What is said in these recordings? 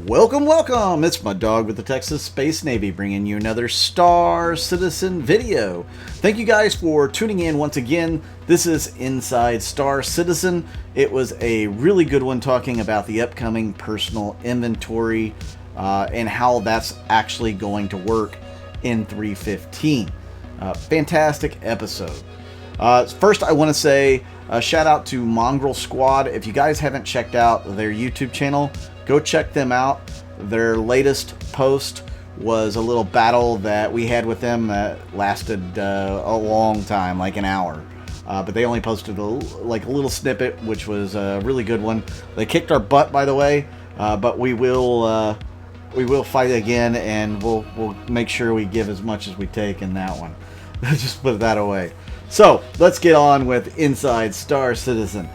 Welcome, welcome! It's my dog with the TexasSpaceNavy bringing you another Star Citizen video. Thank you guys for tuning in once again. This is Inside Star Citizen. It was a really good one talking about the upcoming personal inventory and how that's actually going to work in 3.15. Fantastic episode. First, I want to say a shout out to Mongrel Squad. If you guys haven't checked out their YouTube channel, go check them out. Their latest post was a little battle that we had with them that lasted a long time, like an hour. But they only posted a little snippet, which was a really good one. They kicked our butt, by the way, but we will fight again, and we'll make sure we give as much as we take in that one. Just put that away. So let's get on with Inside Star Citizen.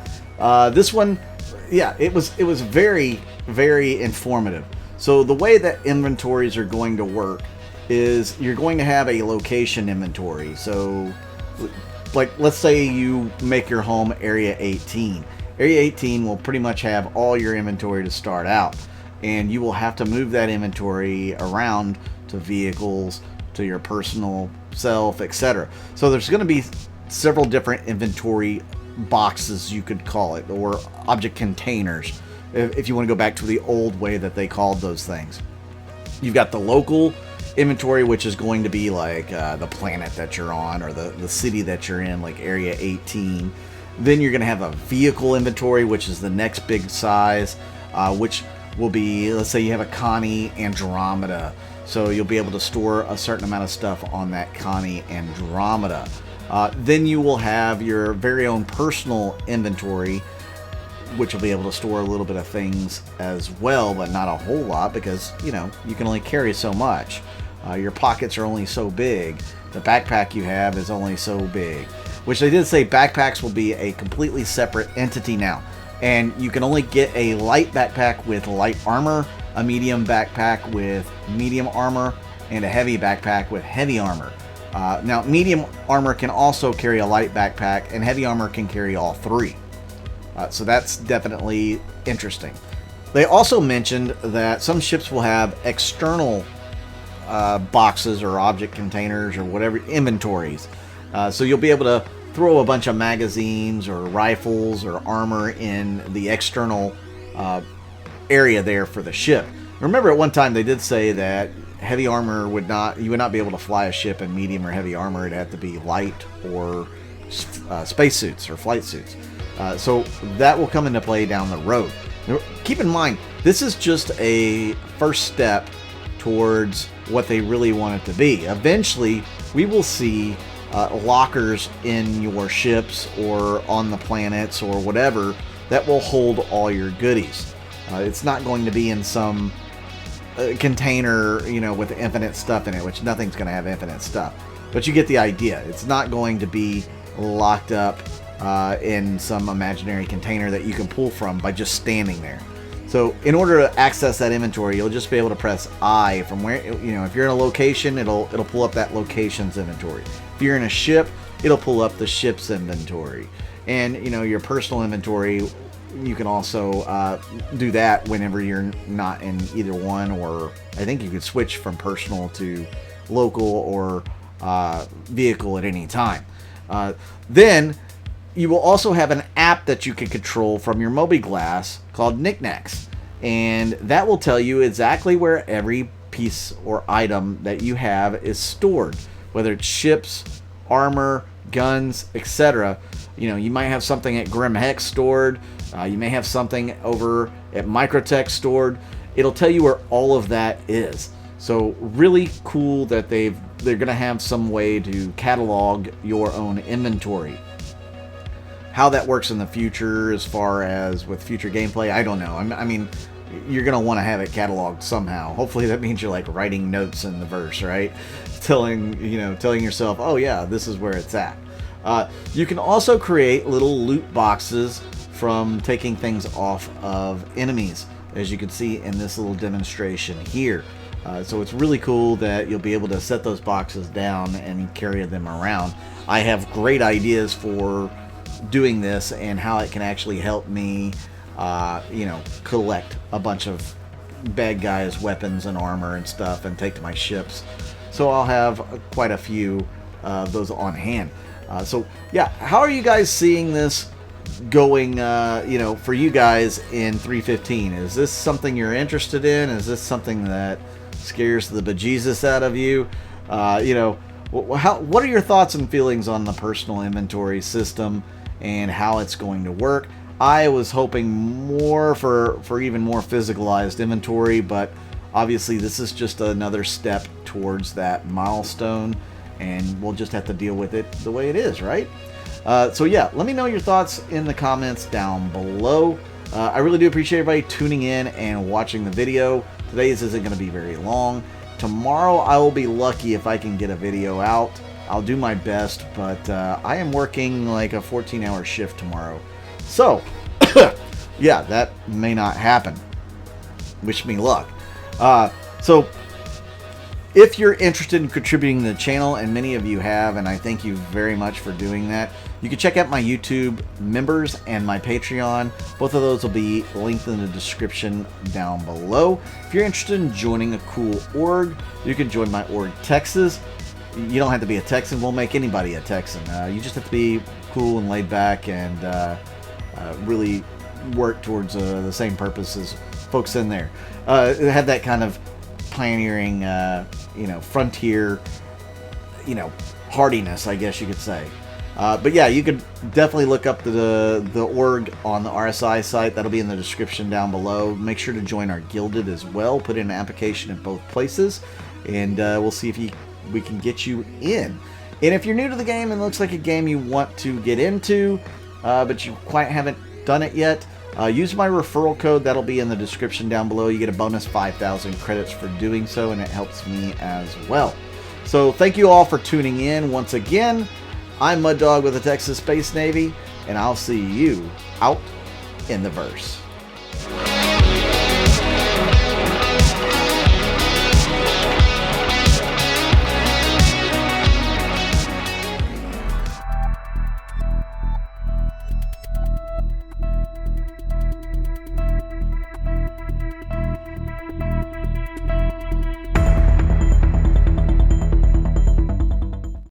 This one, yeah, it was very, very informative. So the way that inventories are going to work is you're going to have a location inventory. So, like, let's say you make your home Area 18. Area 18 will pretty much have all your inventory to start out, and you will have to move that inventory around to vehicles, to your personal self, etc. So there's going to be several different inventory boxes, you could call it, or object containers, if you want to go back to the old way that they called those things. You've got the local inventory, which is going to be like the planet that you're on, or the city that you're in, like Area 18. Then you're going to have a vehicle inventory, which is the next big size, which will be, let's say you have a Connie Andromeda. So you'll be able to store a certain amount of stuff on that Connie Andromeda. Then you will have your very own personal inventory, which will be able to store a little bit of things as well, but not a whole lot, because, you know, you can only carry so much. Your pockets are only so big. The backpack you have is only so big. Which they did say backpacks will be a completely separate entity now. And you can only get a light backpack with light armor, a medium backpack with medium armor, and a heavy backpack with heavy armor. Now, medium armor can also carry a light backpack, and heavy armor can carry all three. So that's definitely interesting. They also mentioned that some ships will have external boxes or object containers or whatever, inventories. So you'll be able to throw a bunch of magazines or rifles or armor in the external area there for the ship. Remember, at one time they did say that heavy armor you would not be able to fly a ship in medium or heavy armor. It'd have to be light or spacesuits or flight suits. So that will come into play down the road. Now, keep in mind, this is just a first step towards what they really want it to be. Eventually, we will see lockers in your ships or on the planets or whatever that will hold all your goodies. It's not going to be in some container, you know, with infinite stuff in it, which nothing's going to have infinite stuff. But you get the idea. It's not going to be locked up in some imaginary container that you can pull from by just standing there. So in order to access that inventory, you'll just be able to press I from where, you know, if you're in a location, it'll pull up that location's inventory. If you're in a ship, it'll pull up the ship's inventory. And, you know, your personal inventory, you can also do that whenever you're not in either one, or I think you could switch from personal to local or vehicle at any time. Then you will also have an app that you can control from your mobiGlass called Knickknacks, and that will tell you exactly where every piece or item that you have is stored, whether it's ships, armor, guns, etc. You know, you might have something at Grim Hex stored. You may have something over at Microtech stored. It'll tell you where all of that is. So really cool that they're going to have some way to catalog your own inventory. How that works in the future, as far as with future gameplay, I don't know. I mean, you're going to want to have it cataloged somehow. Hopefully that means you're like writing notes in the verse, right? Telling yourself, oh yeah, this is where it's at. You can also create little loot boxes from taking things off of enemies, as you can see in this little demonstration here. So it's really cool that you'll be able to set those boxes down and carry them around. I have great ideas for doing this and how it can actually help me collect a bunch of bad guys' weapons and armor and stuff and take to my ships. So I'll have quite a few of those on hand. So yeah, how are you guys seeing this going, for you guys in 3.15? Is this something you're interested in? Is this something that scares the bejesus out of you? What are your thoughts and feelings on the personal inventory system and how it's going to work? I was hoping more for even more physicalized inventory, but obviously this is just another step towards that milestone, and we'll just have to deal with it the way it is, right? So yeah, let me know your thoughts in the comments down below. I really do appreciate everybody tuning in and watching the video. Today's isn't going to be very long. Tomorrow I will be lucky if I can get a video out. I'll do my best, but I am working like a 14-hour shift tomorrow. So, yeah, that may not happen. Wish me luck. So, if you're interested in contributing to the channel, and many of you have, and I thank you very much for doing that, you can check out my YouTube members and my Patreon. Both of those will be linked in the description down below. If you're interested in joining a cool org, you can join my org, Texas. You don't have to be a Texan. We'll make anybody a Texan. You just have to be cool and laid back and really work towards the same purpose as folks in there. Have that kind of pioneering, frontier, hardiness, I guess you could say. But yeah, you could definitely look up the org on the RSI site. That'll be in the description down below. Make sure to join our Gilded as well. Put in an application in both places, and we'll see if we can get you in. And if you're new to the game and looks like a game you want to get into, but you quite haven't done it yet, use my referral code. That'll be in the description down below. You get a bonus 5,000 credits for doing so, and it helps me as well. So thank you all for tuning in once again. I'm Mud Dog with the Texas Space Navy, and I'll see you out in the verse.